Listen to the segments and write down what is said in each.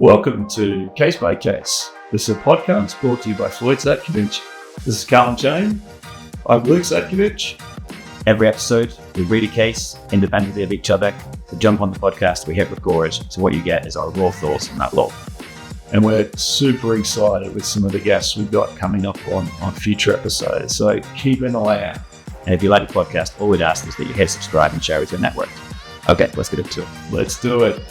Welcome to Case by Case. This is a podcast brought to you by Floyd Zadkovich. This is Calum Cheyne. I'm Luke Zadkovich. Every episode, we read a case independently of each other. So jump on the podcast, we hit record. So what you get is our raw thoughts on that law. And we're super excited with some of the guests we've got coming up on future episodes. So keep an eye out. And if you like the podcast, all we'd ask is that you hit subscribe and share with your network. Okay, let's get into it. Let's do it.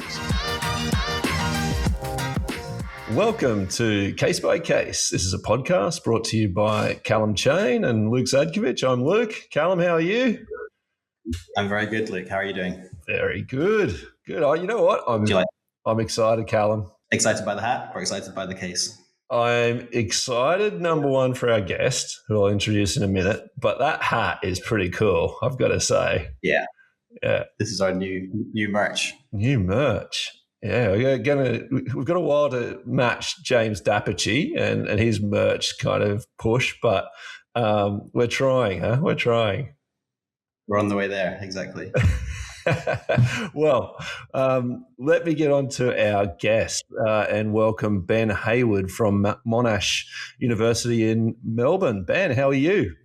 Welcome to Case by Case. This is a podcast brought to you by Calum Cheyne and Luke Zadkovich. I'm Luke. Calum, how are you? I'm very good, Luke. How are you doing? Very good. Good. Oh, you know what? I'm excited, Calum. Excited by the hat or excited by the case? I'm excited, number one, for our guest, who I'll introduce in a minute. But that hat is pretty cool, I've got to say. Yeah. Yeah. This is our new merch. New merch. Yeah, we've got a while to match James Dapperchi and his merch kind of push, but we're trying, huh? We're trying. We're on the way there, exactly. Well, let me get on to our guest and welcome Ben Hayward from Monash University in Melbourne. Ben, how are you?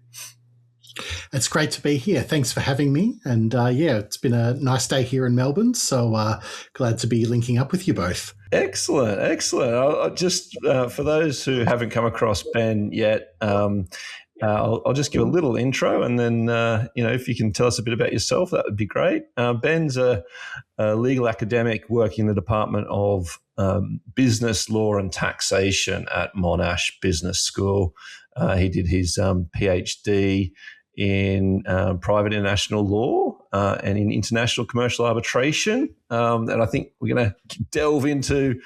It's great to be here. Thanks for having me. And it's been a nice day here in Melbourne. So glad to be linking up with you both. Excellent. I'll just, for those who haven't come across Ben yet, I'll just give a little intro and then, if you can tell us a bit about yourself, that would be great. Ben's a legal academic working in the Department of Business Law and Taxation at Monash Business School. He did his PhD in private international law and in international commercial arbitration. And I think we're going to delve into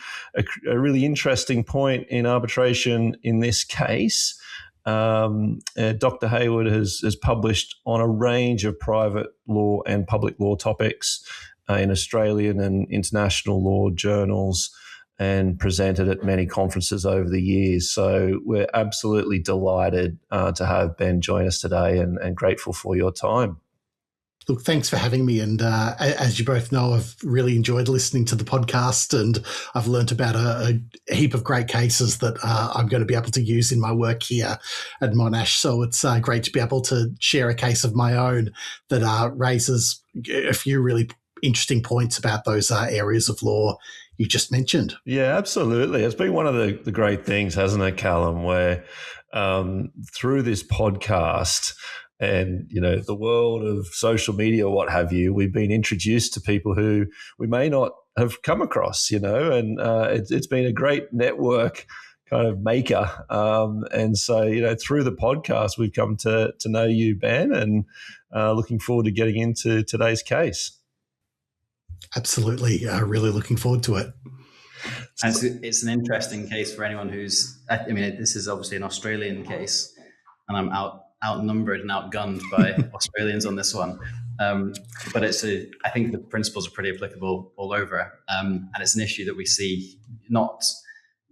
a really interesting point in arbitration in this case. Dr. Hayward has published on a range of private law and public law topics in Australian and international law journals and presented at many conferences over the years. So we're absolutely delighted to have Ben join us today and grateful for your time. Look, thanks for having me. And as you both know, I've really enjoyed listening to the podcast and I've learnt about a heap of great cases that I'm going to be able to use in my work here at Monash. So it's great to be able to share a case of my own that raises a few really interesting points about those areas of law you just mentioned. Yeah, absolutely. It's been one of the great things, hasn't it, Calum, where through this podcast and, the world of social media, what have you, we've been introduced to people who we may not have come across, and it's been a great network kind of maker. And so, through the podcast, we've come to know you, Ben, and looking forward to getting into today's case. Absolutely. Really looking forward to it. And it's an interesting case for anyone who's, this is obviously an Australian case and I'm outnumbered and outgunned by Australians on this one. But I think the principles are pretty applicable all over. And it's an issue that we see not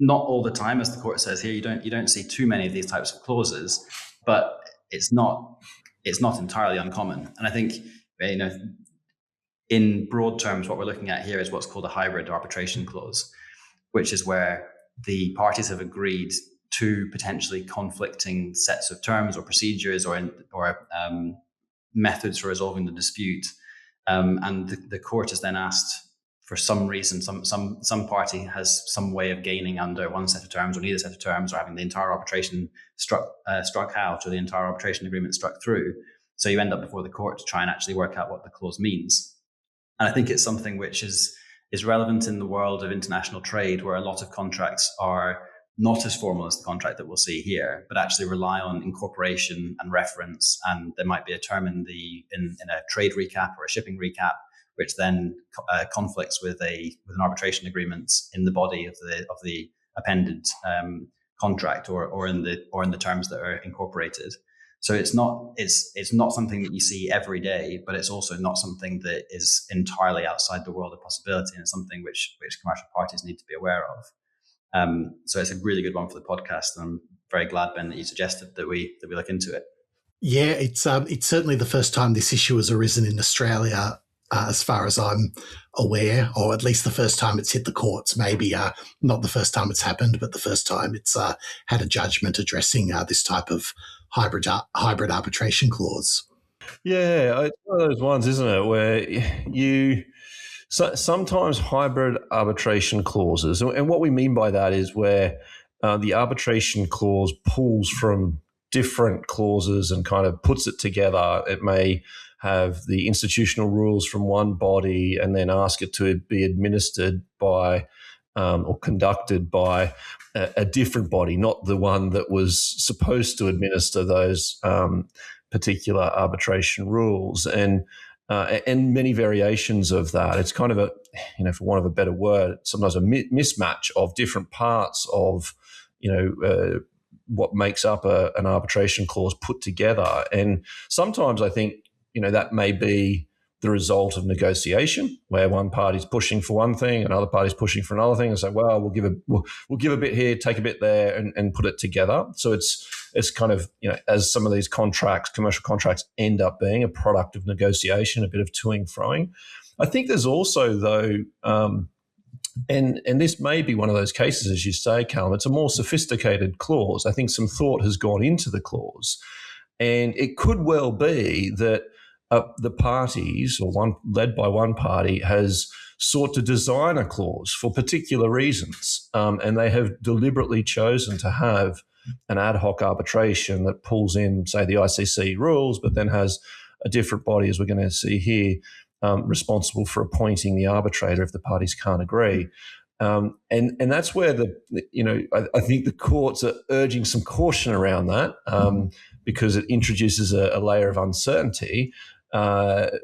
all the time, as the court says here. You don't see too many of these types of clauses, but it's not entirely uncommon. And I think, in broad terms, what we're looking at here is what's called a hybrid arbitration clause, which is where the parties have agreed to potentially conflicting sets of terms or procedures or methods for resolving the dispute. And the court is then asked, for some reason, some party has some way of gaining under one set of terms or neither set of terms, or having the entire arbitration struck out or the entire arbitration agreement struck through. So you end up before the court to try and actually work out what the clause means. And I think it's something which is relevant in the world of international trade, where a lot of contracts are not as formal as the contract that we'll see here, but actually rely on incorporation and reference. And there might be a term in a trade recap or a shipping recap, which then conflicts with an arbitration agreement in the body of the appended contract or in the terms that are incorporated. So it's not something that you see every day, but it's also not something that is entirely outside the world of possibility, and it's something which commercial parties need to be aware of. So it's a really good one for the podcast, and I'm very glad, Ben, that you suggested that we look into it. Yeah, it's certainly the first time this issue has arisen in Australia. as far as I'm aware, or at least the first time it's hit the courts. Maybe not the first time it's happened, but the first time it's had a judgment addressing this type of hybrid arbitration clause. Yeah, it's one of those ones, isn't it, where sometimes hybrid arbitration clauses, and what we mean by that is where the arbitration clause pulls from different clauses and kind of puts it together. It may have the institutional rules from one body and then ask it to be administered by or conducted by a different body, not the one that was supposed to administer those particular arbitration rules, and many variations of that. It's kind of a, for want of a better word, sometimes a mismatch of different parts of, what makes up an arbitration clause put together. And sometimes I think, that may be the result of negotiation, where one party's pushing for one thing, another party's pushing for another thing, and say, well, we'll give a bit here, take a bit there, and put it together. So it's kind of, as some of these contracts, commercial contracts, end up being a product of negotiation, a bit of toing froing. I think there's also, though, and this may be one of those cases, as you say, Calum, it's a more sophisticated clause. I think some thought has gone into the clause, and it could well be that the parties, or one led by one party, has sought to design a clause for particular reasons, and they have deliberately chosen to have an ad hoc arbitration that pulls in, say, the ICC rules, but then has a different body, as we're going to see here, responsible for appointing the arbitrator if the parties can't agree. And that's where I think the courts are urging some caution around that, because it introduces a layer of uncertainty. But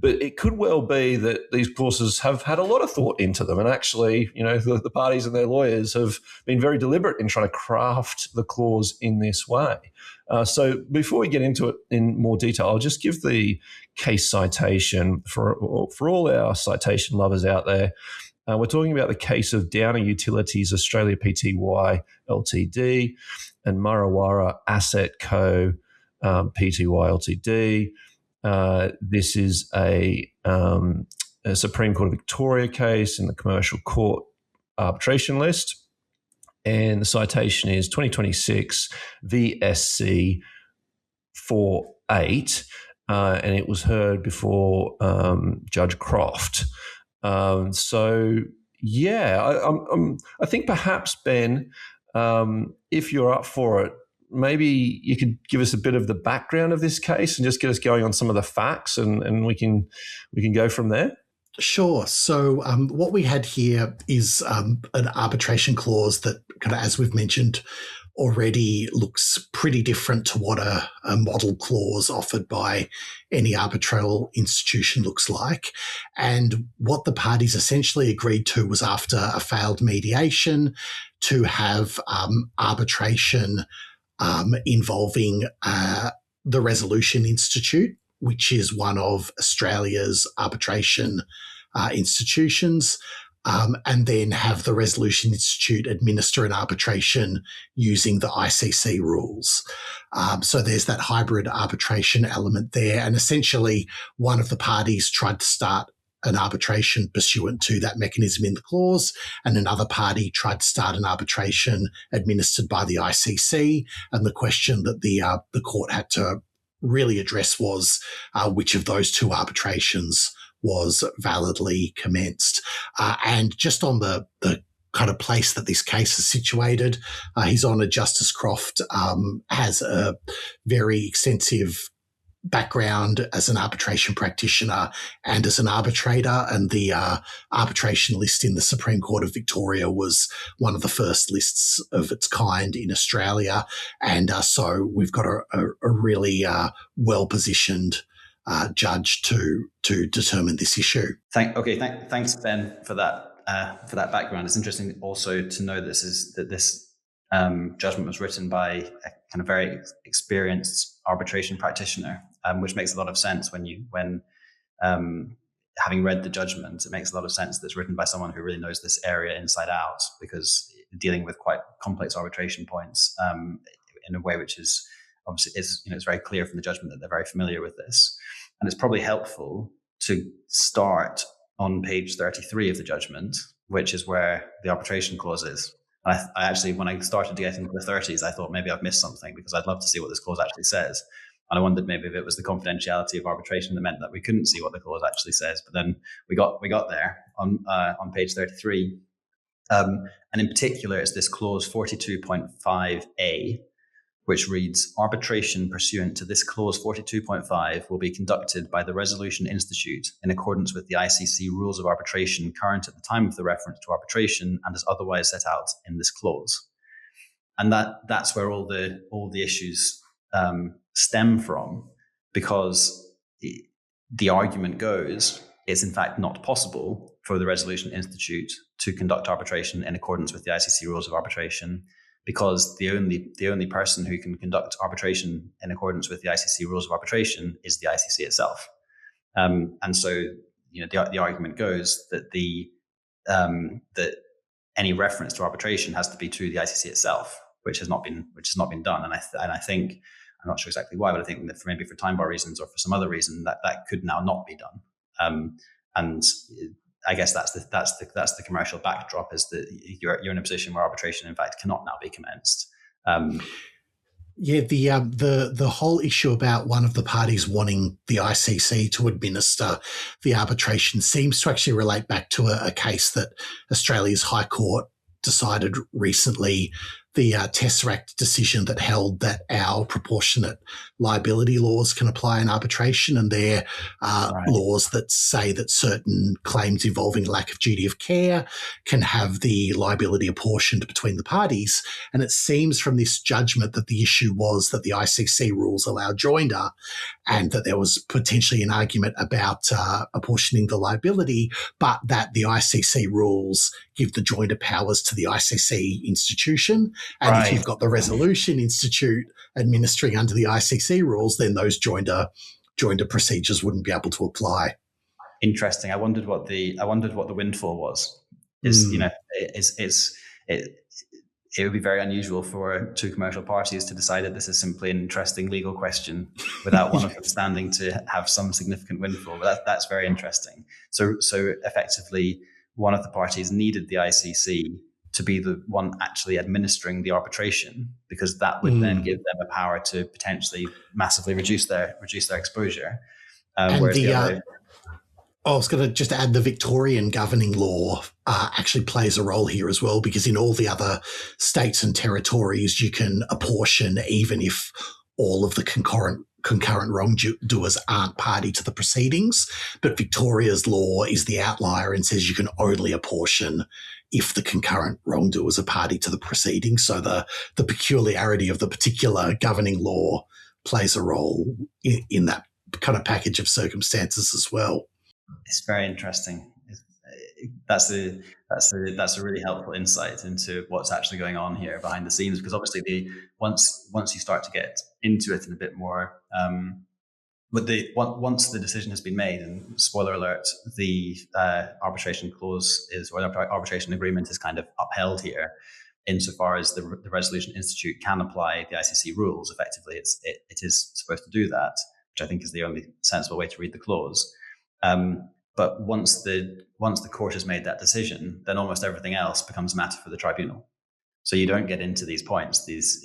it could well be that these clauses have had a lot of thought into them, and actually, the parties and their lawyers have been very deliberate in trying to craft the clause in this way. So before we get into it in more detail, I'll just give the case citation for all our citation lovers out there. We're talking about the case of Downer Utilities Australia Pty Ltd and Murra Warra Asset Co Pty Ltd. This is a Supreme Court of Victoria case in the Commercial Court arbitration list. And the citation is 2026 VSC 48, and it was heard before Judge Croft. I think perhaps, Ben, if you're up for it, maybe you could give us a bit of the background of this case and just get us going on some of the facts, and we can go from there. Sure. So what we had here is an arbitration clause that, kind of, as we've mentioned already, looks pretty different to what a model clause offered by any arbitral institution looks like. And what the parties essentially agreed to was, after a failed mediation, to have arbitration involving the Resolution Institute, which is one of Australia's arbitration institutions, and then have the Resolution Institute administer an arbitration using the ICC rules. So there's that hybrid arbitration element there. And essentially, one of the parties tried to start an arbitration pursuant to that mechanism in the clause, and another party tried to start an arbitration administered by the ICC. And the question that the court had to really address was which of those two arbitrations was validly commenced. And just on the kind of place that this case is situated, His Honour Justice Croft has a very extensive background as an arbitration practitioner and as an arbitrator, and the arbitration list in the Supreme Court of Victoria was one of the first lists of its kind in Australia, and so we've got a really well-positioned judge to determine this issue. Thanks, Ben, for that background. It's interesting also to know that this judgment was written by a kind of very experienced arbitration practitioner, which makes a lot of sense when having read the judgment, it makes a lot of sense that it's written by someone who really knows this area inside out, because dealing with quite complex arbitration points in a way which is obviously it's very clear from the judgment that they're very familiar with this. And it's probably helpful to start on page 33 of the judgment, which is where the arbitration clause is. I actually, when I started to get into the 30s, I thought maybe I've missed something, because I'd love to see what this clause actually says. And I wondered maybe if it was the confidentiality of arbitration that meant that we couldn't see what the clause actually says. But then we got there on page 33. And in particular, it's this clause 42.5a, which reads, arbitration pursuant to this clause 42.5 will be conducted by the Resolution Institute in accordance with the ICC Rules of Arbitration current at the time of the reference to arbitration and as otherwise set out in this clause. And that's where all the issues stem from, because the argument goes it's in fact not possible for the Resolution Institute to conduct arbitration in accordance with the ICC Rules of Arbitration, because the only person who can conduct arbitration in accordance with the ICC Rules of Arbitration is the ICC itself. And so, the argument goes that that any reference to arbitration has to be to the ICC itself, which has not been done. And I think, I'm not sure exactly why, but I think that maybe for time bar reasons or for some other reason that could now not be done. And I guess that's the commercial backdrop, is that you're in a position where arbitration, in fact, cannot now be commenced. The whole issue about one of the parties wanting the ICC to administer the arbitration seems to actually relate back to a case that Australia's High Court decided recently, the Tesseract decision that held that our proportionate liability laws can apply in arbitration, and there are laws that say that certain claims involving lack of duty of care can have the liability apportioned between the parties. And it seems from this judgment that the issue was that the ICC rules allow joinder, and that there was potentially an argument about apportioning the liability, but that the ICC rules give the joinder powers to the ICC institution. And if you've got the Resolution Institute administering under the ICC rules, then those joinder procedures wouldn't be able to apply. Interesting. I wondered what the windfall was. It would be very unusual for two commercial parties to decide that this is simply an interesting legal question without one of them standing to have some significant windfall. But that's very interesting. So effectively, one of the parties needed the ICC to be the one actually administering the arbitration, because that would then give them a power to potentially massively reduce their exposure. I was going to just add, the Victorian governing law actually plays a role here as well, because in all the other states and territories, you can apportion even if all of the concurrent wrongdoers aren't party to the proceedings. But Victoria's law is the outlier and says you can only apportion if the concurrent wrongdoers are party to the proceedings. So the peculiarity of the particular governing law plays a role in that kind of package of circumstances as well. It's very interesting. That's a really helpful insight into what's actually going on here behind the scenes, because obviously once you start to get into it in a bit more, once the decision has been made, and spoiler alert, the arbitration clause or the arbitration agreement is kind of upheld here, insofar as the Resolution Institute can apply the ICC rules. Effectively, it is supposed to do that, which I think is the only sensible way to read the clause. But once the court has made that decision, then almost everything else becomes matter for the tribunal. So you don't get into these points, these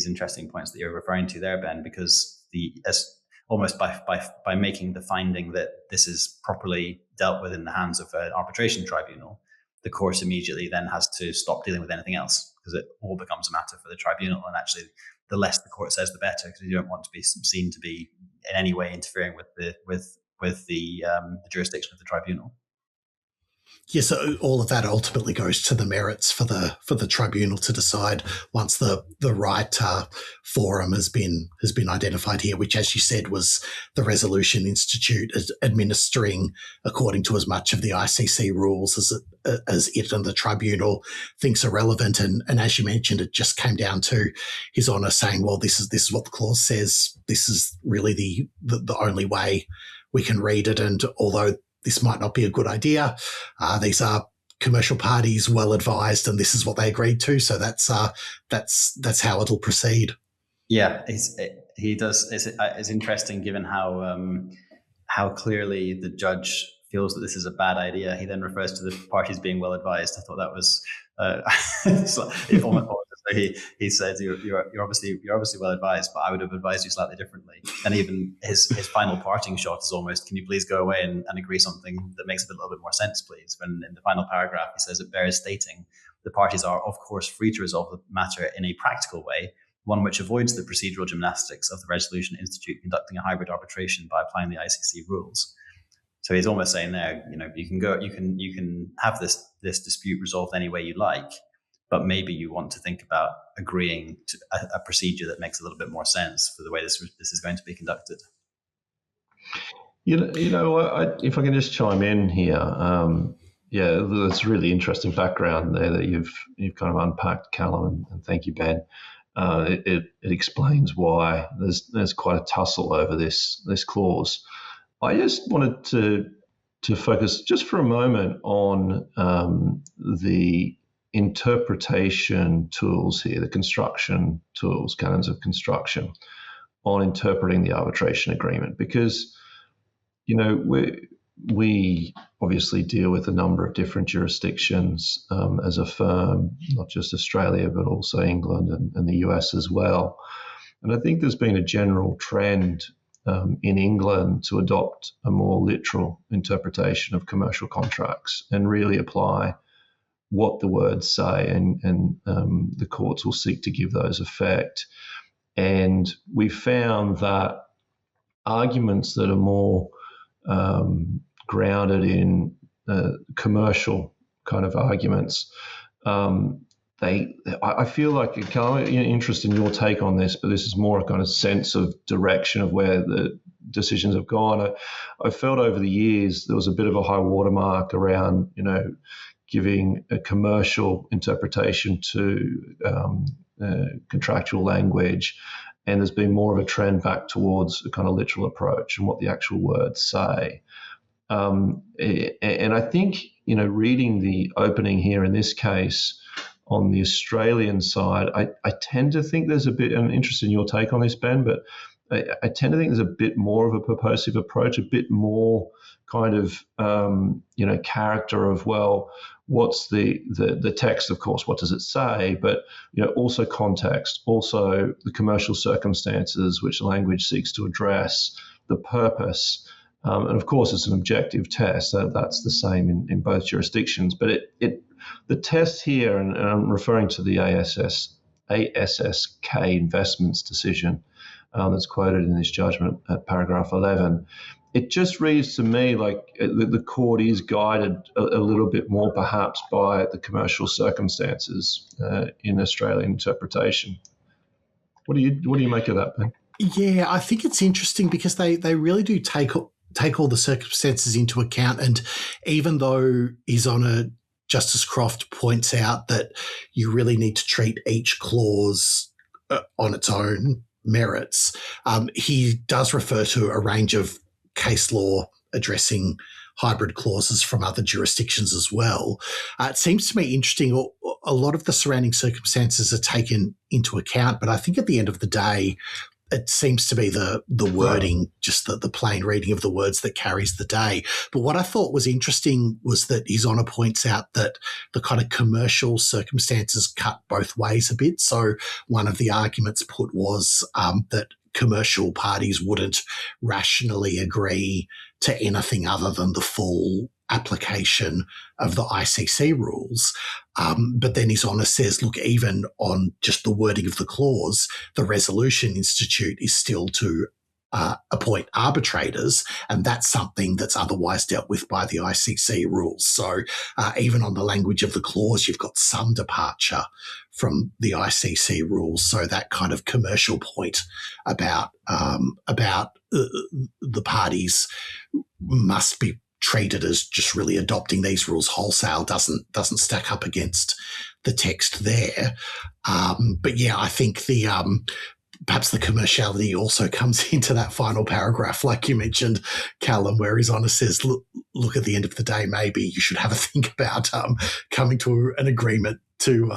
interesting points that you're referring to there, Ben, because almost by making the finding that this is properly dealt with in the hands of an arbitration tribunal, the court immediately then has to stop dealing with anything else, because it all becomes a matter for the tribunal. And actually, the less the court says, the better, because you don't want to be seen to be in any way interfering with the jurisdiction of the tribunal. Yeah, so all of that ultimately goes to the merits for the tribunal to decide once the right forum has been identified here, which, as you said, was the Resolution Institute administering according to as much of the ICC rules as it and the tribunal thinks are relevant. And as you mentioned, it just came down to His Honour saying, well, this is what the clause says. This is really the only way we can read it. And although this might not be a good idea, these are commercial parties, well advised, and this is what they agreed to. So that's how it'll proceed. Yeah, he does. It's interesting, given how how clearly the judge feels that this is a bad idea. He then refers to the parties being well advised. I thought that was he said you're obviously well advised, but I would have advised you slightly differently. And even his final parting shot is almost, can you please go away and agree something that makes a little bit more sense, please? When in the final paragraph he says, it bears stating the parties are of course free to resolve the matter in a practical way, one which avoids the procedural gymnastics of the Resolution Institute conducting a hybrid arbitration by applying the ICC rules. So he's almost saying there, you can have this dispute resolved any way you like, but maybe you want to think about agreeing to a procedure that makes a little bit more sense for the way this is going to be conducted. If I can just chime in here, that's really interesting background there that you've kind of unpacked, Calum, and thank you, Ben. It explains why there's quite a tussle over this clause. I just wanted to focus just for a moment on the interpretation tools here, the construction tools, canons of construction, on interpreting the arbitration agreement, because we obviously deal with a number of different jurisdictions as a firm, not just Australia, but also England and the US as well. And I think there's been a general trend in England to adopt a more literal interpretation of commercial contracts and really apply what the words say, and the courts will seek to give those effect. And we found that arguments that are more grounded in commercial kind of arguments, I feel like, I'm interested in your take on this, but this is more a kind of sense of direction of where the decisions have gone. I felt over the years there was a bit of a high watermark around, giving a commercial interpretation to contractual language, and there's been more of a trend back towards a kind of literal approach and what the actual words say. And I think, reading the opening here in this case, on the Australian side, I tend to think there's a bit, and I'm interested in your take on this, Ben, but I tend to think there's a bit more of a purposive approach, a bit more kind of, character of, well, what's the text, of course, what does it say, but, also context, also the commercial circumstances which the language seeks to address, the purpose. And of course, it's an objective test. That's the same in both jurisdictions. But the test here, and I'm referring to the ASSK Investments decision that's quoted in this judgment at paragraph 11, it just reads to me like the court is guided a little bit more perhaps by the commercial circumstances in Australian interpretation. What do you make of that, Ben? Yeah, I think it's interesting because they really do take all the circumstances into account. And even though Justice Croft points out that you really need to treat each clause on its own merits, he does refer to a range of case law addressing hybrid clauses from other jurisdictions as well. It seems to me interesting. A lot of the surrounding circumstances are taken into account, but I think at the end of the day, it seems to be the wording, just the plain reading of the words that carries the day. But what I thought was interesting was that His Honour points out that the kind of commercial circumstances cut both ways a bit. So one of the arguments put was that commercial parties wouldn't rationally agree to anything other than the full application of the ICC rules. But then His Honour says, look, even on just the wording of the clause, the Resolution Institute is still to appoint arbitrators, and that's something that's otherwise dealt with by the ICC rules. So even on the language of the clause, you've got some departure from the ICC rules. So that kind of commercial point about the parties must be treated as just really adopting these rules wholesale doesn't stack up against the text there. But yeah, I think perhaps the commerciality also comes into that final paragraph, like you mentioned, Calum, where His Honour says, look, at the end of the day, maybe you should have a think about coming to an agreement to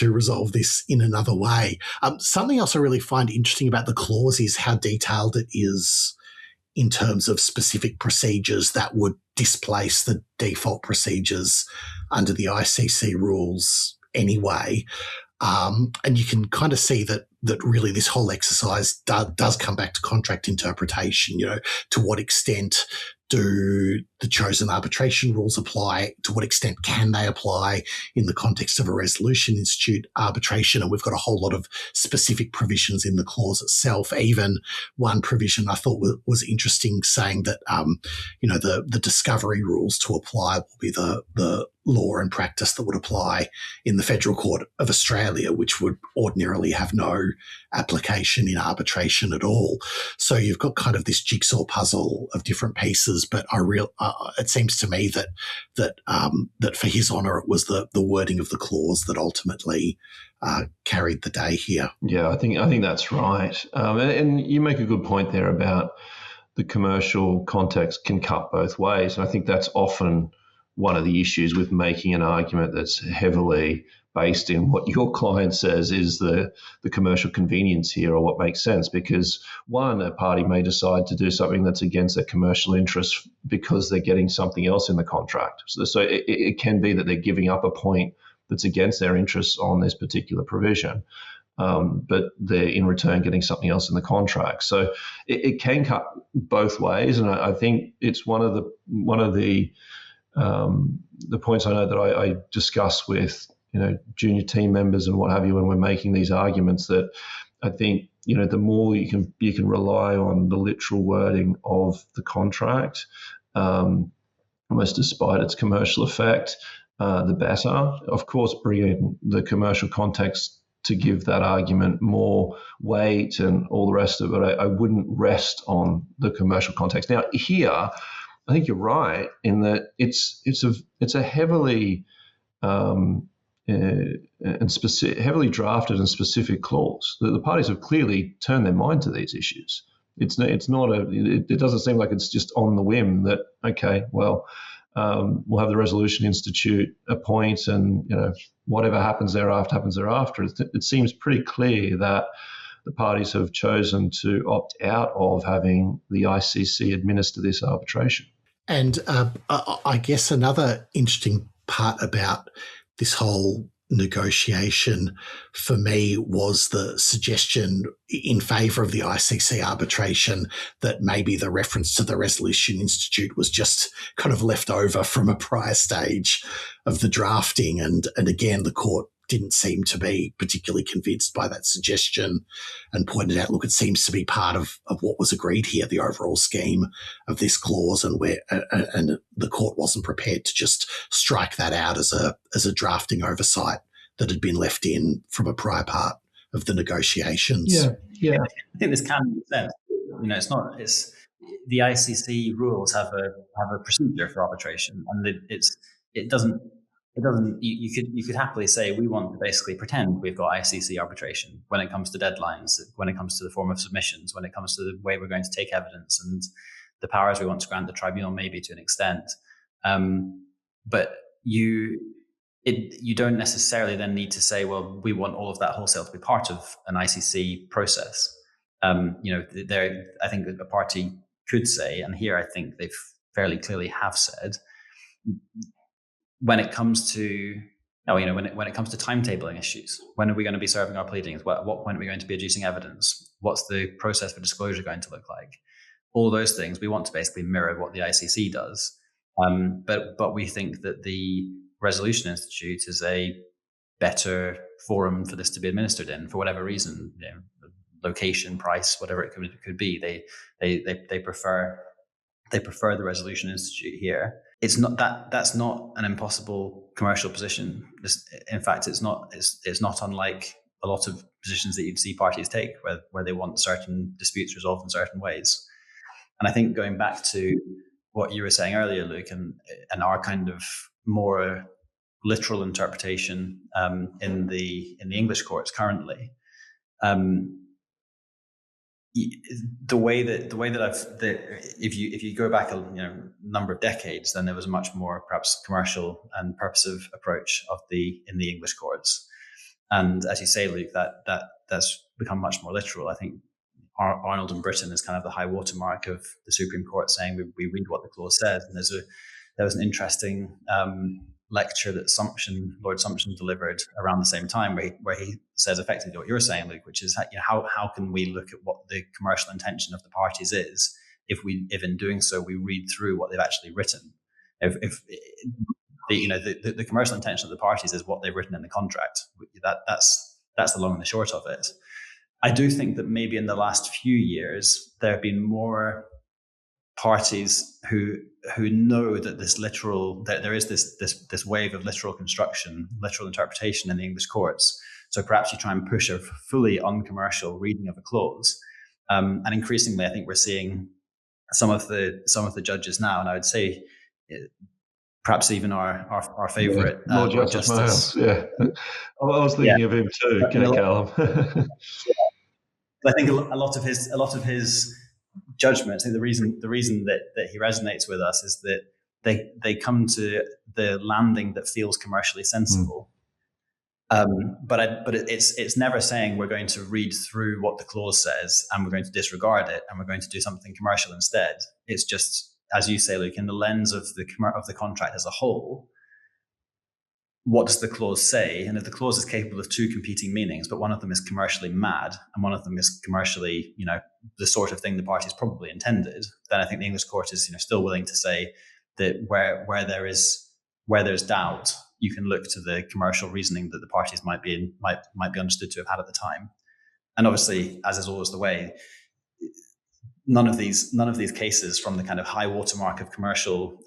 resolve this in another way. Something else I really find interesting about the clause is how detailed it is in terms of specific procedures that would displace the default procedures under the ICC rules anyway. And you can kind of see that really this whole exercise does come back to contract interpretation. To what extent do the chosen arbitration rules apply? To what extent can they apply in the context of a resolution institute arbitration? And we've got a whole lot of specific provisions in the clause itself. Even one provision I thought was interesting, saying that the discovery rules to apply will be the law and practice that would apply in the Federal Court of Australia, which would ordinarily have no application in arbitration at all. So you've got kind of this jigsaw puzzle of different pieces, but it seems to me that for His Honour it was the wording of the clause that ultimately carried the day here. Yeah, I think that's right. And you make a good point there about the commercial context can cut both ways. And I think that's often one of the issues with making an argument that's heavily based in what your client says is the commercial convenience here, or what makes sense. Because one, a party may decide to do something that's against their commercial interest because they're getting something else in the contract. So it can be that they're giving up a point that's against their interests on this particular provision, but they're in return getting something else in the contract. So it can cut both ways, and I think it's one of the points I know that I discuss with junior team members and what have you when we're making these arguments, that I think the more you can rely on the literal wording of the contract, almost despite its commercial effect, the better. Of course, bring in the commercial context to give that argument more weight and all the rest of it. I wouldn't rest on the commercial context. Now here, I think you're right in that it's a heavily heavily drafted and specific clause. The parties have clearly turned their mind to these issues. It doesn't seem like it's just on the whim that, okay, well, we'll have the Resolution Institute appoint, and whatever happens thereafter. It seems pretty clear that the parties have chosen to opt out of having the ICC administer this arbitration. And I guess another interesting part about this whole negotiation for me was the suggestion in favour of the ICC arbitration that maybe the reference to the Resolution Institute was just kind of left over from a prior stage of the drafting. And again, the court didn't seem to be particularly convinced by that suggestion and pointed out, look, it seems to be part of what was agreed here, the overall scheme of this clause, and the court wasn't prepared to just strike that out as a drafting oversight that had been left in from a prior part of the negotiations. Yeah. I think this can make sense. It's the ICC rules have a procedure for arbitration, and it doesn't. You could happily say we want to basically pretend we've got ICC arbitration when it comes to deadlines, when it comes to the form of submissions, when it comes to the way we're going to take evidence and the powers we want to grant the tribunal, maybe to an extent. But you don't necessarily then need to say, well, we want all of that wholesale to be part of an ICC process. I think a party could say, and here I think they fairly clearly have said, when it comes to timetabling issues, when are we going to be serving our pleadings? At what point are we going to be adducing evidence? What's the process for disclosure going to look like? All those things we want to basically mirror what the ICC does. But we think that the Resolution Institute is a better forum for this to be administered in, for whatever reason, location, price, whatever it could be. They prefer the Resolution Institute here. It's not that's not an impossible commercial position. In fact, it's not unlike a lot of positions that you'd see parties take where they want certain disputes resolved in certain ways. And I think going back to what you were saying earlier, Luke, and our kind of more literal interpretation in the English courts currently, the way that if you go back a number of decades, then there was a much more perhaps commercial and purposive approach in the English courts, and as you say, Luke, that's become much more literal. I think Arnold and Britain is kind of the high watermark of the Supreme Court saying we read what the clause says. And there was an interesting lecture that Lord Sumption delivered around the same time, where he says effectively what you're saying, Luke, which is how can we look at what the commercial intention of the parties is if in doing so we read through what they've actually written. If the commercial intention of the parties is what they've written in the contract. That's the long and the short of it. I do think that maybe in the last few years there have been more parties who know that there is this wave of literal construction, literal interpretation in the English courts. So perhaps you try and push a fully uncommercial reading of a clause, and increasingly, I think we're seeing some of the judges now, and I would say perhaps even our favourite Lord Justice. Yeah, I was thinking of him too, Callum. I think a lot of his judgments. I think the reason that he resonates with us is that they come to the landing that feels commercially sensible. But it's never saying we're going to read through what the clause says and we're going to disregard it and we're going to do something commercial instead. It's just, as you say, Luke, in the lens of the contract as a whole, what does the clause say? And if the clause is capable of two competing meanings, but one of them is commercially mad and one of them is commercially, the sort of thing the parties probably intended, then I think the English court is, still willing to say that where there's doubt, you can look to the commercial reasoning that the parties might be understood to have had at the time. And obviously, as is always the way, none of these cases, from the kind of high watermark of commercial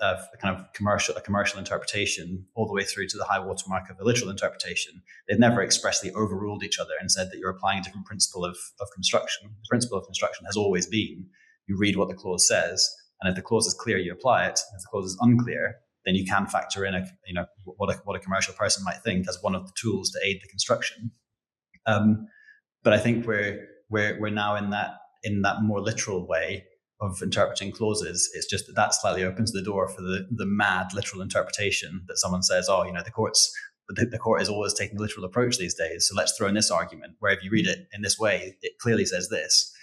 interpretation all the way through to the high watermark of a literal interpretation, they've never expressly overruled each other and said that you're applying a different principle of construction. The principle of construction has always been you read what the clause says, and if the clause is clear, you apply it. If the clause is unclear, then you can factor in what a commercial person might think as one of the tools to aid the construction. But I think we're now in that more literal way of interpreting clauses. It's just that slightly opens the door for the mad literal interpretation that someone says, the court is always taking a literal approach these days, so let's throw in this argument where if you read it in this way, it clearly says this,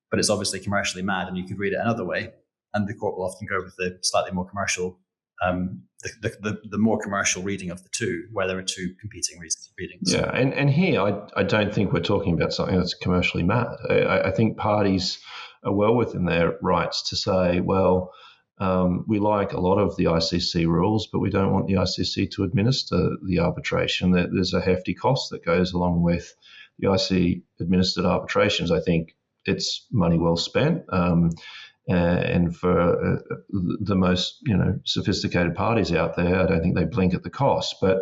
but it's obviously commercially mad and you could read it another way. And the court will often go with the slightly more commercial, the more commercial reading of the two, where there are two competing readings. Yeah, and here I don't think we're talking about something that's commercially mad. I think parties are well within their rights to say, well, we like a lot of the ICC rules, but we don't want the ICC to administer the arbitration. There's a hefty cost that goes along with the ICC administered arbitrations. I think it's money well spent. And for the most, sophisticated parties out there, I don't think they blink at the cost. But,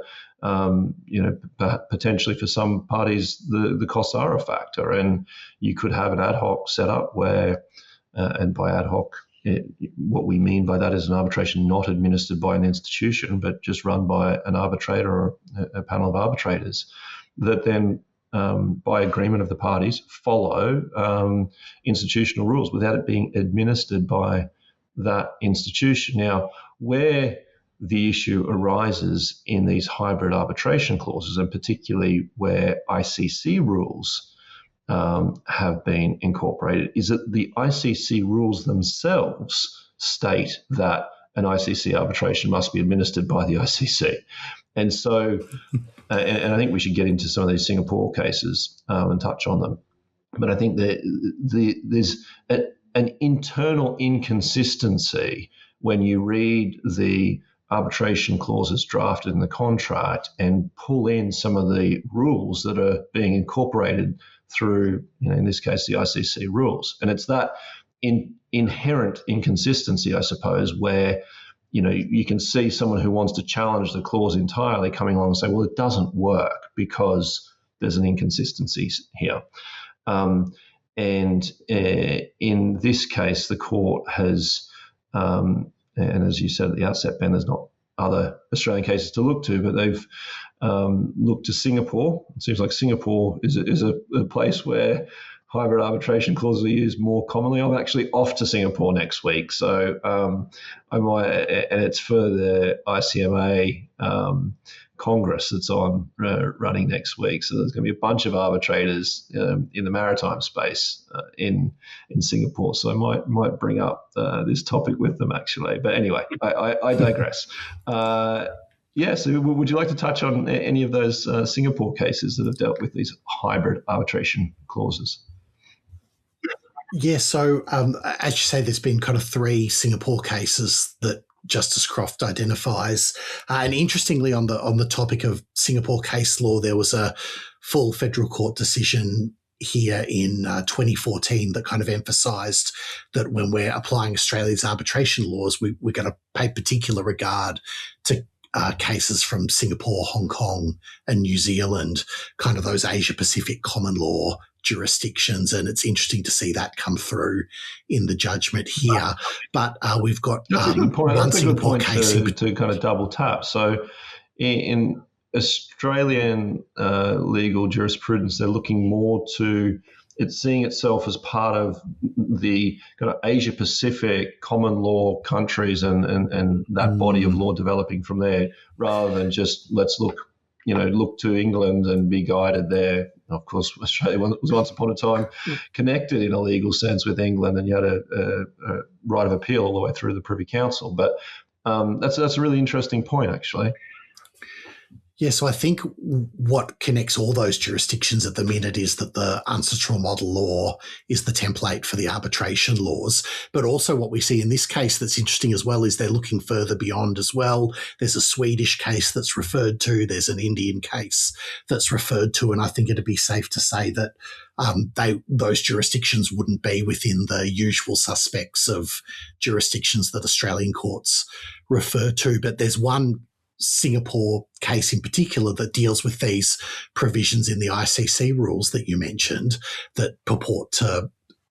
potentially for some parties, the costs are a factor. And you could have an ad hoc setup where, and by ad hoc, what we mean by that is an arbitration not administered by an institution, but just run by an arbitrator or a panel of arbitrators that then, by agreement of the parties, follow institutional rules without it being administered by that institution. Now, where the issue arises in these hybrid arbitration clauses, and particularly where ICC rules have been incorporated, is that the ICC rules themselves state that an ICC arbitration must be administered by the ICC. And so, and I think we should get into some of these Singapore cases and touch on them. But I think there's an internal inconsistency when you read the arbitration clauses drafted in the contract and pull in some of the rules that are being incorporated through, in this case, the ICC rules. And it's that inherent inconsistency, I suppose, where you can see someone who wants to challenge the clause entirely coming along and say, well, it doesn't work because there's an inconsistency here. And in this case, the court has, and as you said at the outset, Ben, there's not other Australian cases to look to, but they've looked to Singapore. It seems like Singapore is a place where hybrid arbitration clauses are used more commonly. I'm actually off to Singapore next week, so I might, and it's for the ICMA Congress that's on running next week. So there's going to be a bunch of arbitrators in the maritime space in Singapore. So I might bring up this topic with them actually. But anyway, I digress. So would you like to touch on any of those Singapore cases that have dealt with these hybrid arbitration clauses? Yeah, so as you say, there's been kind of 3 Singapore cases that Justice Croft identifies. And interestingly, on the topic of Singapore case law, there was a full federal court decision here in 2014 that kind of emphasised that when we're applying Australia's arbitration laws, we're going to pay particular regard to cases from Singapore, Hong Kong and New Zealand, kind of those Asia-Pacific common law jurisdictions. And it's interesting to see that come through in the judgment here. But we've got one Singapore case to kind of double tap. So in Australian legal jurisprudence, they're looking more to it's seeing itself as part of the kind of Asia-Pacific common law countries and that body of law developing from there, rather than just let's look to England and be guided there. Of course, Australia was once upon a time connected in a legal sense with England, and you had a right of appeal all the way through the Privy Council. But that's a really interesting point, actually. Yeah, so I think what connects all those jurisdictions at the minute is that the ancestral model law is the template for the arbitration laws. But also what we see in this case that's interesting as well is they're looking further beyond as well. There's a Swedish case that's referred to. There's an Indian case that's referred to. And I think it'd be safe to say that those jurisdictions wouldn't be within the usual suspects of jurisdictions that Australian courts refer to. But there's one Singapore case in particular that deals with these provisions in the ICC rules that you mentioned that purport to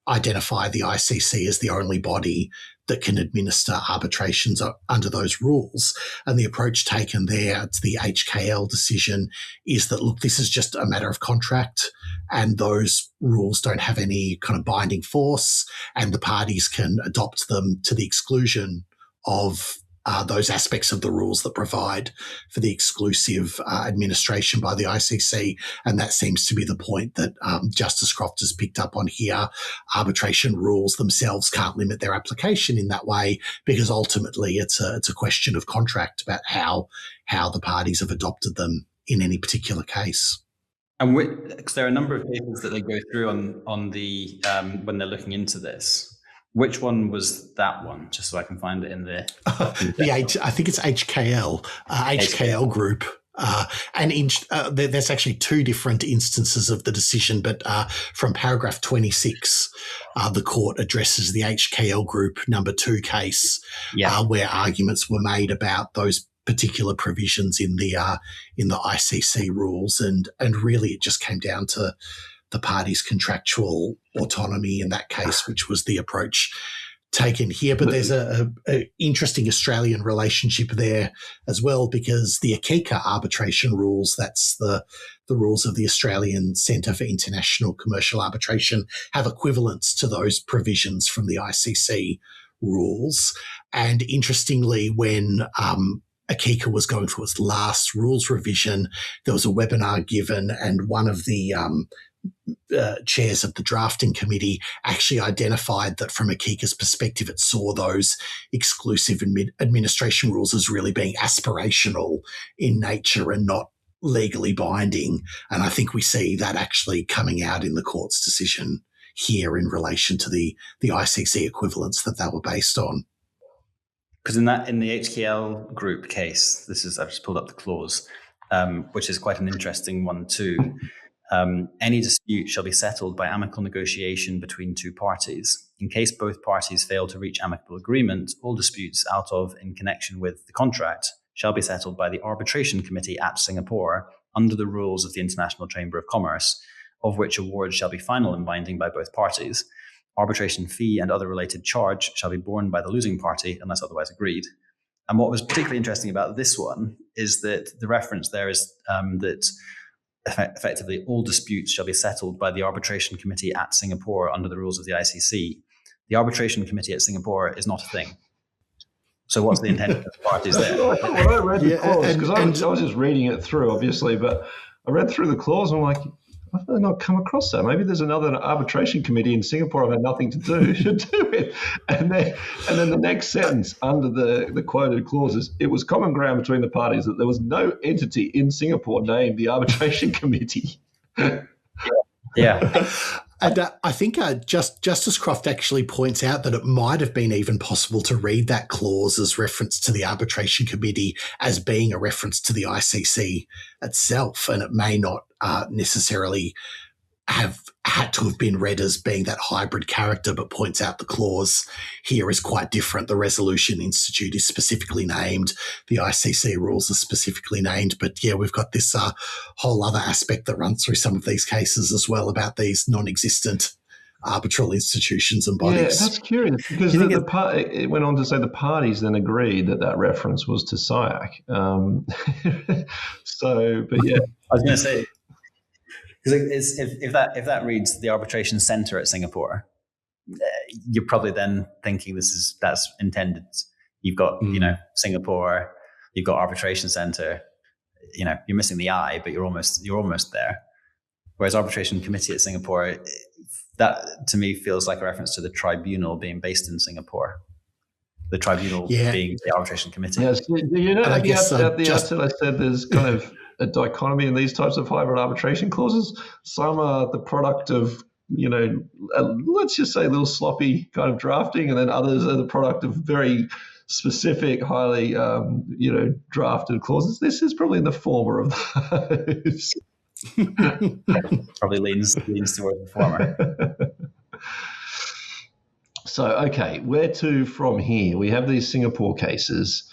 identify the ICC as the only body that can administer arbitrations under those rules. And the approach taken there to the HKL decision is that, look, this is just a matter of contract and those rules don't have any kind of binding force and the parties can adopt them to the exclusion of those aspects of the rules that provide for the exclusive administration by the ICC. And that seems to be the point that Justice Croft has picked up on here. Arbitration rules themselves can't limit their application in that way because ultimately it's a question of contract about how the parties have adopted them in any particular case. And because there are a number of cases that they go through on the when they're looking into this. Which one was that one? Just so I can find it in there. I think it's HKL, HKL Group. There's actually 2 different instances of the decision, but from paragraph 26, the court addresses the HKL Group number 2 case, where arguments were made about those particular provisions in the ICC rules, and really it just came down to the parties' contractual autonomy in that case, which was the approach taken here. But there's a interesting Australian relationship there as well, because the AKICA arbitration rules, that's the rules of the Australian Centre for International Commercial Arbitration, have equivalents to those provisions from the ICC rules. And interestingly, when AKICA was going through its last rules revision, there was a webinar given, and one of the chairs of the drafting committee actually identified that from AKICA's perspective, it saw those exclusive administration rules as really being aspirational in nature and not legally binding. And I think we see that actually coming out in the court's decision here in relation to the ICC equivalents that they were based on. Because in the HKL Group case, I've just pulled up the clause, which is quite an interesting one too. Any dispute shall be settled by amicable negotiation between 2 parties. In case both parties fail to reach amicable agreement, all disputes out of in connection with the contract shall be settled by the Arbitration Committee at Singapore under the rules of the International Chamber of Commerce, of which awards shall be final and binding by both parties. Arbitration fee and other related charge shall be borne by the losing party unless otherwise agreed. And what was particularly interesting about this one is that the reference there is that effectively all disputes shall be settled by the Arbitration Committee at Singapore under the rules of the ICC. The Arbitration Committee at Singapore is not a thing. So what's the intention of the parties there? Well, I read the clause, because I was just reading it through, obviously, but I read through the clause and I'm like, I've not come across that. Maybe there's another arbitration committee in Singapore I've had nothing to do with. And then the next sentence under the quoted clauses, it was common ground between the parties that there was no entity in Singapore named the arbitration committee. Yeah. And I think Justice Croft actually points out that it might have been even possible to read that clause as reference to the arbitration committee as being a reference to the ICC itself, and it may not necessarily have had to have been read as being that hybrid character, but points out the clause here is quite different. The Resolution Institute is specifically named. The ICC rules are specifically named. But yeah, we've got this whole other aspect that runs through some of these cases as well about these non-existent arbitral institutions and bodies. Yeah, that's curious because it went on to say the parties then agreed that reference was to SIAC. But yeah. I was going to say, because if that reads the arbitration centre at Singapore, you're probably then thinking that's intended. You've got Singapore, you've got arbitration centre. You're missing the I, but you're almost there. Whereas arbitration committee at Singapore, that to me feels like a reference to the tribunal being based in Singapore. The tribunal being the arbitration committee. Yes, at the outset I said there's kind of a dichotomy in these types of hybrid arbitration clauses. Some are the product of, let's just say a little sloppy kind of drafting, and then others are the product of very specific, highly, drafted clauses. This is probably in the former of those. Probably leans towards the former. So, okay, where to from here? We have these Singapore cases.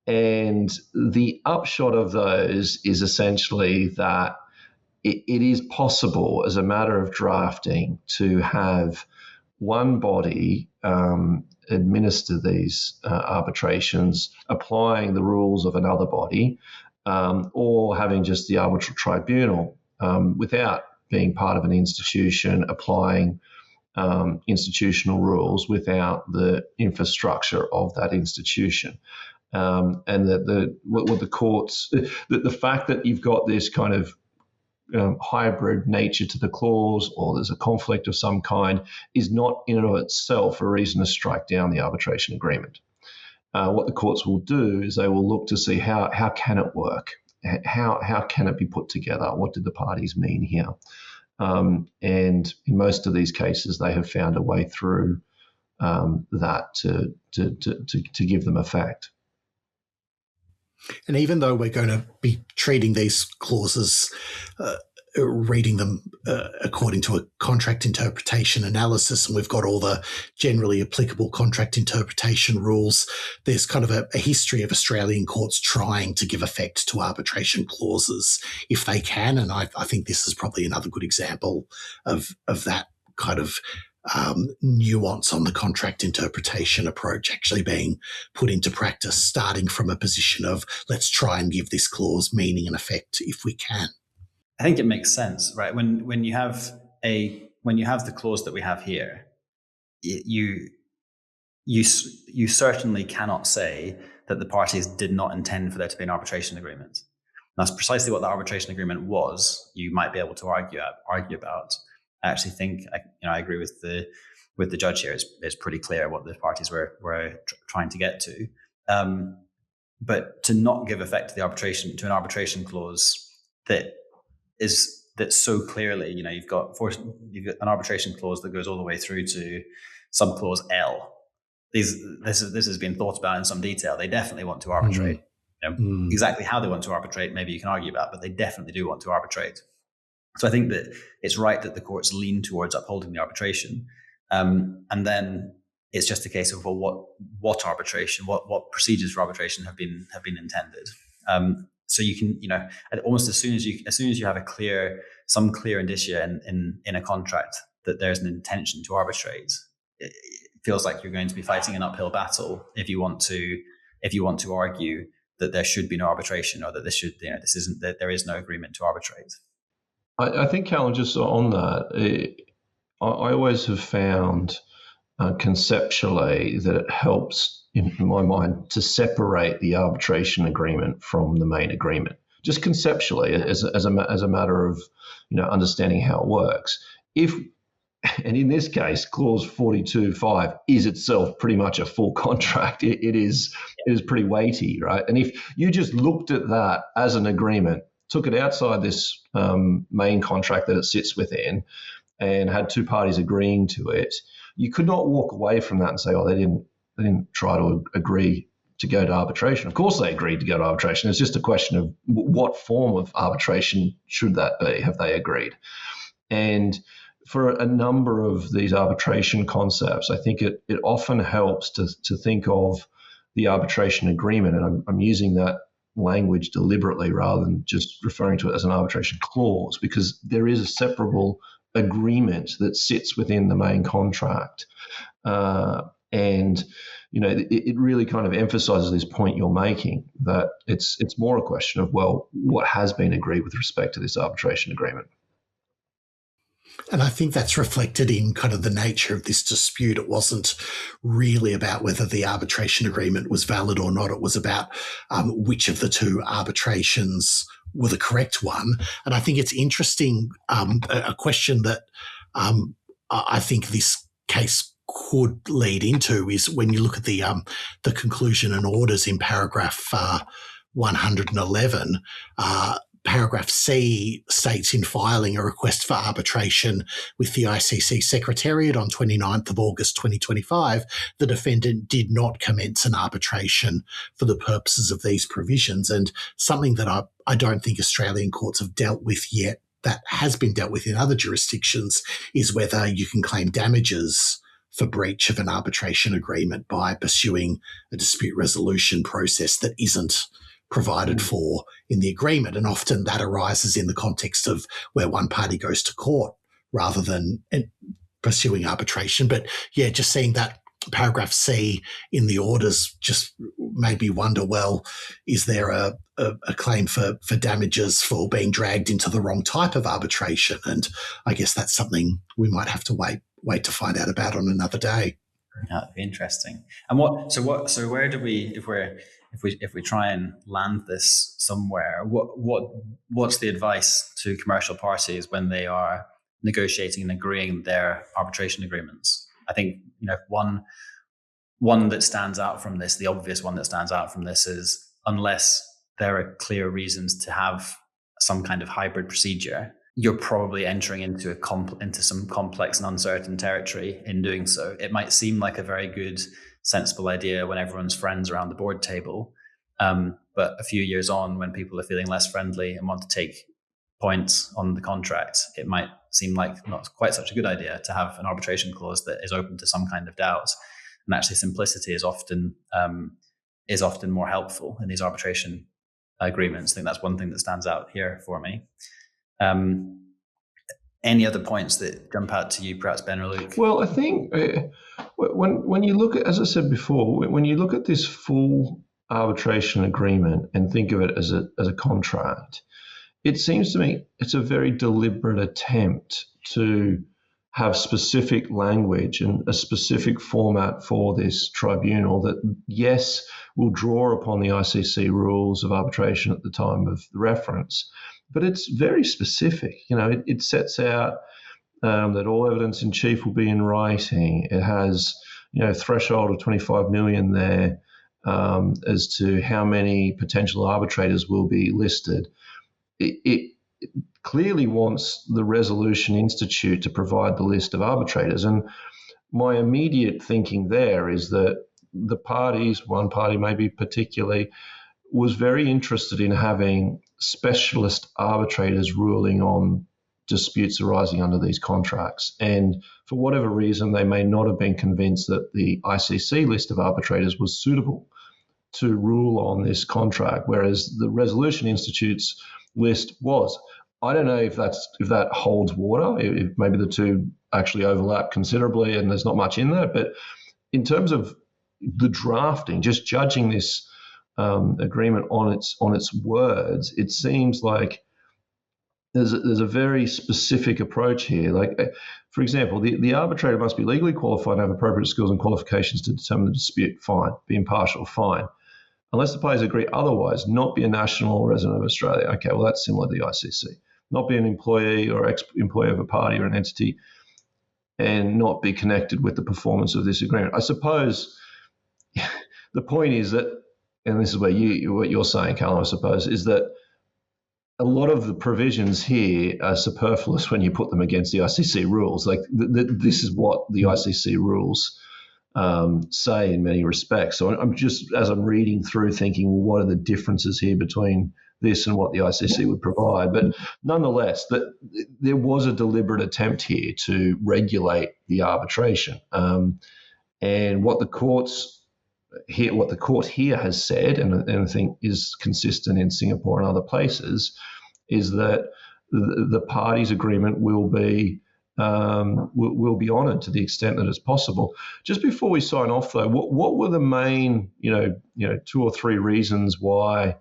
And the upshot of those is essentially that it is possible as a matter of drafting to have one body administer these arbitrations, applying the rules of another body, or having just the arbitral tribunal without being part of an institution, applying institutional rules without the infrastructure of that institution. And that the courts, the fact that you've got this kind of hybrid nature to the clause, or there's a conflict of some kind, is not in and of itself a reason to strike down the arbitration agreement. What the courts will do is they will look to see how can it work, how can it be put together, what did the parties mean here, and in most of these cases they have found a way through that to give them effect. And even though we're going to be treating these clauses, reading them according to a contract interpretation analysis, and we've got all the generally applicable contract interpretation rules, there's kind of a history of Australian courts trying to give effect to arbitration clauses if they can. And I think this is probably another good example of that kind of nuance on the contract interpretation approach actually being put into practice, starting from a position of let's try and give this clause meaning and effect if we can. I think it makes sense, right? When you have the clause that we have here, you certainly cannot say that the parties did not intend for there to be an arbitration agreement. That's precisely what the arbitration agreement was. You might be able to argue about. I actually think I agree with the judge here. It's pretty clear what the parties were trying to get to, but to not give effect to an arbitration clause that so clearly, you've got an arbitration clause that goes all the way through to subclause L. This has been thought about in some detail. They definitely want to arbitrate. Exactly how they want to arbitrate, maybe you can argue about, but they definitely do want to arbitrate. So I think that it's right that the courts lean towards upholding the arbitration, and then it's just a case of what arbitration, what procedures for arbitration have been intended. So you can, almost as soon as you have some clear indicia in a contract that there's an intention to arbitrate, it feels like you're going to be fighting an uphill battle if you want to argue that there should be no arbitration, or that this isn't, that there is no agreement to arbitrate. I think, Calum, just on that, I always have found conceptually that it helps, in my mind, to separate the arbitration agreement from the main agreement. Just conceptually, as a matter of understanding how it works. And in this case, clause 42.5 is itself pretty much a full contract. It is pretty weighty, right? And if you just looked at that as an agreement, took it outside this main contract that it sits within, and had two parties agreeing to it, you could not walk away from that and say, oh, they didn't try to agree to go to arbitration. Of course they agreed to go to arbitration. It's just a question of what form of arbitration should that be? Have they agreed? And for a number of these arbitration concepts, I think it often helps to think of the arbitration agreement, and I'm using that language deliberately rather than just referring to it as an arbitration clause, because there is a separable agreement that sits within the main contract. And it really kind of emphasizes this point you're making, that it's more a question of, well, what has been agreed with respect to this arbitration agreement. And I think that's reflected in kind of the nature of this dispute. It wasn't really about whether the arbitration agreement was valid or not. It was about which of the two arbitrations were the correct one. And I think it's interesting, a question that I think this case could lead into is when you look at the conclusion and orders in paragraph 111, paragraph C states, in filing a request for arbitration with the ICC Secretariat on 29th of August 2025, the defendant did not commence an arbitration for the purposes of these provisions. And something that I don't think Australian courts have dealt with yet, that has been dealt with in other jurisdictions, is whether you can claim damages for breach of an arbitration agreement by pursuing a dispute resolution process that isn't provided for in the agreement. And often that arises in the context of where one party goes to court rather than pursuing arbitration. But yeah, just seeing that paragraph C in the orders just made me wonder, well, is there a claim for damages for being dragged into the wrong type of arbitration? And I guess that's something we might have to wait to find out about on another day. That'd be interesting. And so where do we, if we try and land this somewhere, what's the advice to commercial parties when they are negotiating and agreeing their arbitration agreements? I think one that stands out from this, the obvious one that stands out from this, is unless there are clear reasons to have some kind of hybrid procedure, you're probably entering into some complex and uncertain territory in doing so. It might seem like a very good, sensible idea when everyone's friends around the board table, but a few years on, when people are feeling less friendly and want to take points on the contract, it might seem like not quite such a good idea to have an arbitration clause that is open to some kind of doubt. And actually, simplicity is often more helpful in these arbitration agreements. I think that's one thing that stands out here for me. Any other points that jump out to you, perhaps Ben or Luke? Well, I think when you look at, as I said before, when you look at this full arbitration agreement and think of it as a contract, it seems to me it's a very deliberate attempt to have specific language and a specific format for this tribunal that, yes, will draw upon the ICC rules of arbitration at the time of the reference, but it's very specific. It sets out that all evidence in chief will be in writing. It has, a threshold of 25 million there as to how many potential arbitrators will be listed. It clearly wants the Resolution Institute to provide the list of arbitrators. And my immediate thinking there is that the parties, one party maybe particularly, was very interested in having specialist arbitrators ruling on disputes arising under these contracts. And for whatever reason, they may not have been convinced that the ICC list of arbitrators was suitable to rule on this contract, whereas the Resolution Institute's list was. I don't know if that holds water, if maybe the two actually overlap considerably and there's not much in there. But in terms of the drafting, just judging this agreement on its words, it seems like there's a very specific approach here. Like, for example, the arbitrator must be legally qualified and have appropriate skills and qualifications to determine the dispute. Fine. Be impartial. Fine. Unless the parties agree otherwise, not be a national or resident of Australia. Okay, well, that's similar to the ICC. Not be an employee or ex-employee of a party or an entity, and not be connected with the performance of this agreement. I suppose the point is that, and this is where what you're saying, Calum, I suppose, is that a lot of the provisions here are superfluous when you put them against the ICC rules. Like this is what the ICC rules say in many respects. So I'm just, as I'm reading through, thinking, well, what are the differences here between this and what the ICC would provide? But nonetheless, there was a deliberate attempt here to regulate the arbitration. And what the court here has said, and I think is consistent in Singapore and other places, is that the parties' agreement will be honoured to the extent that it's possible. Just before we sign off, though, what were the main, 2 or 3 reasons why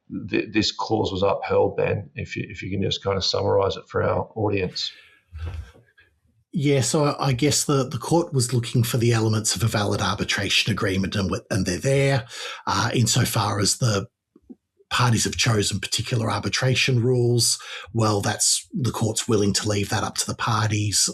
this clause was upheld, Ben? If you can just kind of summarise it for our audience. Yeah, so I guess the court was looking for the elements of a valid arbitration agreement, and they're there insofar as the parties have chosen particular arbitration rules. Well, that's the court's willing to leave that up to the parties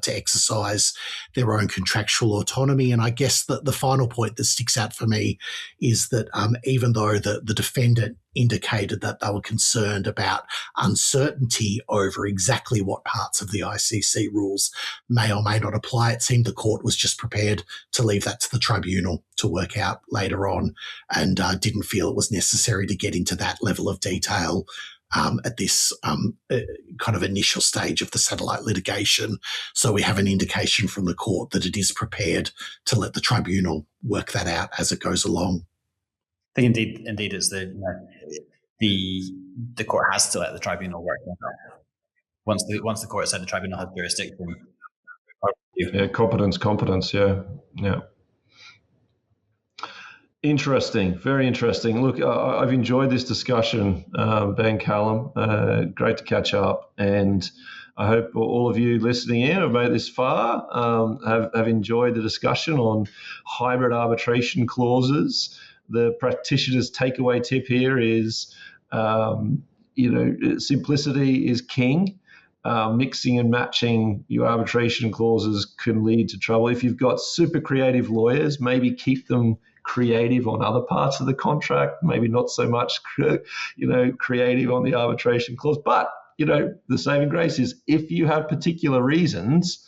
to exercise their own contractual autonomy. And I guess that the final point that sticks out for me is that even though the defendant indicated that they were concerned about uncertainty over exactly what parts of the ICC rules may or may not apply, it seemed the court was just prepared to leave that to the tribunal to work out later on, and didn't feel it was necessary to get into that level of detail at this kind of initial stage of the satellite litigation. So we have an indication from the court that it is prepared to let the tribunal work that out as it goes along. I think indeed it's the court has to let the tribunal work that out. Once the court said the tribunal has jurisdiction. Yeah, competence. Yeah. Interesting, very interesting. Look, I've enjoyed this discussion, Ben, Calum. Great to catch up, and I hope all of you listening in have made it this far, have enjoyed the discussion on hybrid arbitration clauses. The practitioner's takeaway tip here is, simplicity is king. Mixing and matching your arbitration clauses can lead to trouble. If you've got super creative lawyers, maybe keep them creative on other parts of the contract, maybe not so much, creative on the arbitration clause. But, the saving grace is if you have particular reasons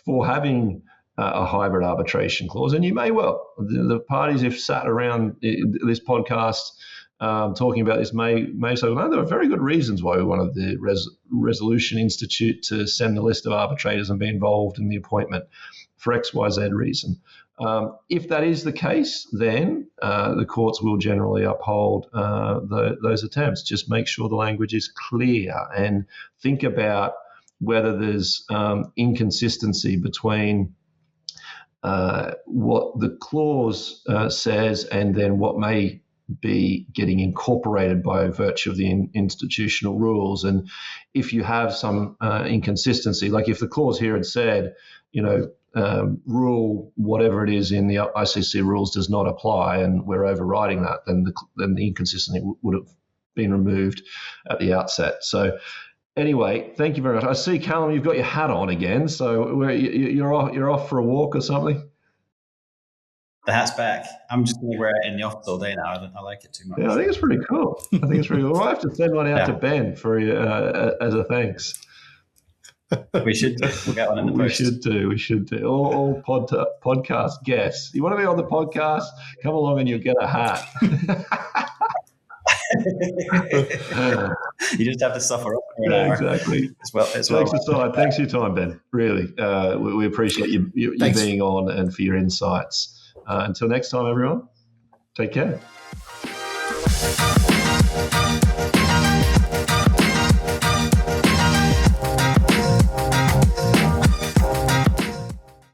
for having a hybrid arbitration clause, and you may well, the parties have sat around this podcast talking about this may say, no, there are very good reasons why we wanted the Resolution Institute to send a list of arbitrators and be involved in the appointment for XYZ reason. If that is the case, then the courts will generally uphold those attempts. Just make sure the language is clear and think about whether there's inconsistency between what the clause says and then what may be getting incorporated by virtue of the institutional rules. And if you have some inconsistency, like if the clause here had said, rule whatever it is in the ICC rules does not apply, and we're overriding that, then the inconsistency would have been removed at the outset. So anyway, thank you very much. I see, Calum, you've got your hat on again, so you're off for a walk or something? The hat's back. I'm just going to wear it in the office all day now. I like it too much. Yeah, I think it's pretty cool. We'll have to send one out to Ben for as a thanks. We should do. We'll get one in the post. We should do. All podcast guests. You want to be on the podcast? Come along and you'll get a hat. You just have to suffer up for an hour. Exactly. Thanks for your time, Ben. Really, we appreciate you being on and for your insights. Until next time, everyone, take care.